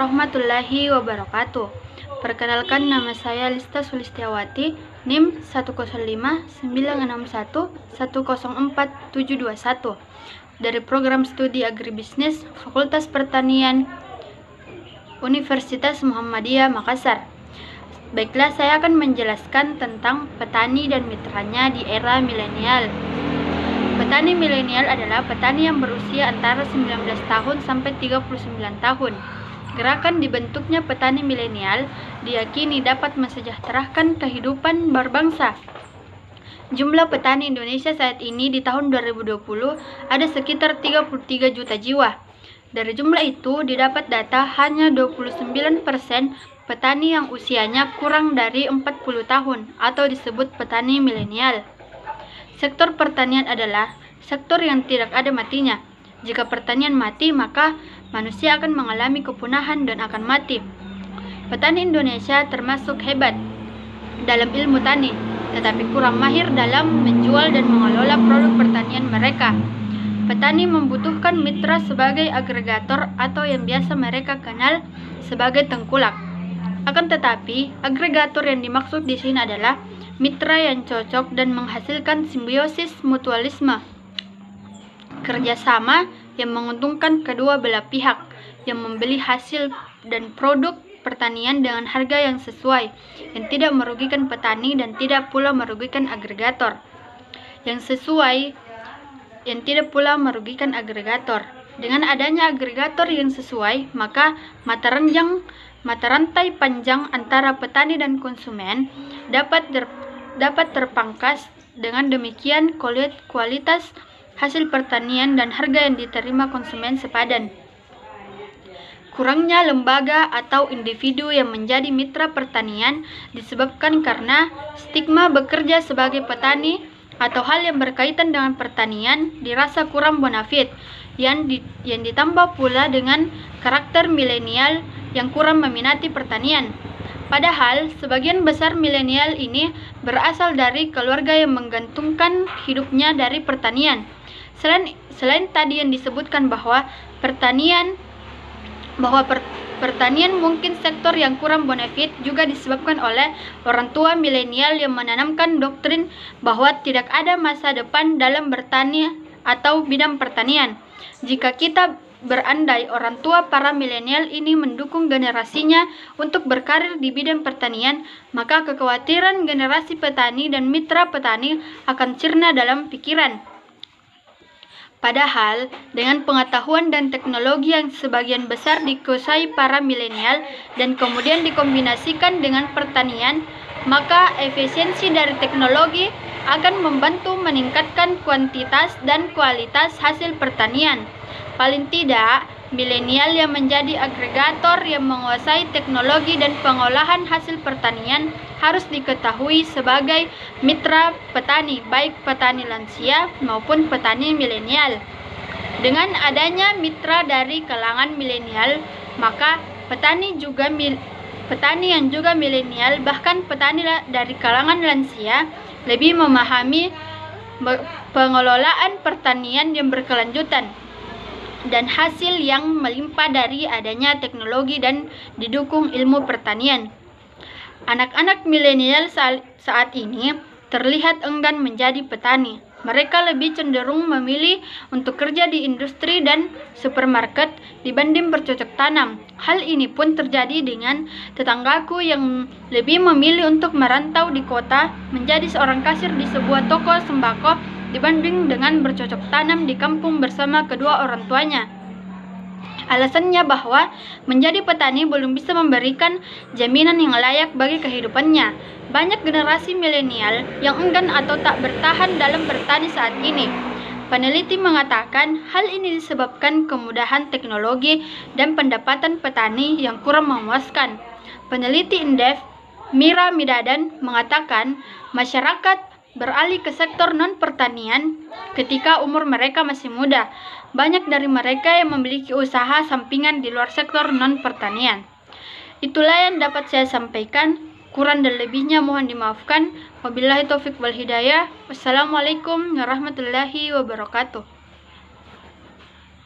warahmatullahi wabarakatuh. Perkenalkan, nama saya Lista Sulistiawati, NIM 10596110471 dari Program Studi Agribisnis Fakultas Pertanian Universitas Muhammadiyah Makassar. Baiklah, saya akan menjelaskan tentang petani dan mitranya di era milenial. Petani milenial adalah petani yang berusia antara 19 tahun sampai 39 tahun. Gerakan dibentuknya petani milenial diyakini dapat mensejahterakan kehidupan berbangsa. Jumlah petani Indonesia saat ini di tahun 2020 ada sekitar 33 juta jiwa. Dari jumlah itu didapat data hanya 29% petani yang usianya kurang dari 40 tahun atau disebut petani milenial. Sektor pertanian adalah sektor yang tidak ada matinya. Jika pertanian mati, maka manusia akan mengalami kepunahan dan akan mati. Petani Indonesia termasuk hebat dalam ilmu tani, tetapi kurang mahir dalam menjual dan mengelola produk pertanian mereka. Petani membutuhkan mitra sebagai agregator atau yang biasa mereka kenal sebagai tengkulak. Akan tetapi, agregator yang dimaksud di sini adalah mitra yang cocok dan menghasilkan simbiosis mutualisme, kerjasama yang menguntungkan kedua belah pihak, yang membeli hasil dan produk pertanian dengan harga yang sesuai, yang tidak merugikan petani dan tidak pula merugikan agregator. Dengan adanya agregator yang sesuai, maka mata rantai panjang antara petani dan konsumen dapat terpangkas. Dengan demikian, kualitas hasil pertanian dan harga yang diterima konsumen sepadan. Kurangnya lembaga atau individu yang menjadi mitra pertanian disebabkan karena stigma bekerja sebagai petani atau hal yang berkaitan dengan pertanian dirasa kurang bonafit, yang ditambah pula dengan karakter milenial yang kurang meminati pertanian. Padahal sebagian besar milenial ini berasal dari keluarga yang menggantungkan hidupnya dari pertanian. Selain tadi yang disebutkan bahwa pertanian mungkin sektor yang kurang bonafit, juga disebabkan oleh orang tua milenial yang menanamkan doktrin bahwa tidak ada masa depan dalam bertani atau bidang pertanian. Jika kita berandai orang tua para milenial ini mendukung generasinya untuk berkarir di bidang pertanian, maka kekhawatiran generasi petani dan mitra petani akan sirna dalam pikiran. Padahal, dengan pengetahuan dan teknologi yang sebagian besar dikuasai para milenial dan kemudian dikombinasikan dengan pertanian, maka efisiensi dari teknologi akan membantu meningkatkan kuantitas dan kualitas hasil pertanian. Paling tidak, milenial yang menjadi agregator yang menguasai teknologi dan pengolahan hasil pertanian harus diketahui sebagai mitra petani, baik petani lansia maupun petani milenial. Dengan adanya mitra dari kalangan milenial, maka petani yang juga milenial, bahkan petani dari kalangan lansia lebih memahami pengelolaan pertanian yang berkelanjutan dan hasil yang melimpah dari adanya teknologi dan didukung ilmu pertanian. Anak-anak milenial saat ini terlihat enggan menjadi petani. Mereka lebih cenderung memilih untuk kerja di industri dan supermarket dibanding bercocok tanam. Hal ini pun terjadi dengan tetanggaku yang lebih memilih untuk merantau di kota menjadi seorang kasir di sebuah toko sembako dibanding dengan bercocok tanam di kampung bersama kedua orang tuanya. Alasannya bahwa menjadi petani belum bisa memberikan jaminan yang layak bagi kehidupannya. Banyak generasi milenial yang enggan atau tak bertahan dalam bertani saat ini. Peneliti mengatakan hal ini disebabkan kemudahan teknologi dan pendapatan petani yang kurang memuaskan. Peneliti Indef, Mira Midadan, mengatakan masyarakat beralih ke sektor non-pertanian ketika umur mereka masih muda. Banyak dari mereka yang memiliki usaha sampingan di luar sektor non-pertanian. Itulah yang dapat saya sampaikan. Kurang dan lebihnya mohon dimaafkan. Wabillahi taufik wal hidayah. Wassalamualaikum warahmatullahi wabarakatuh.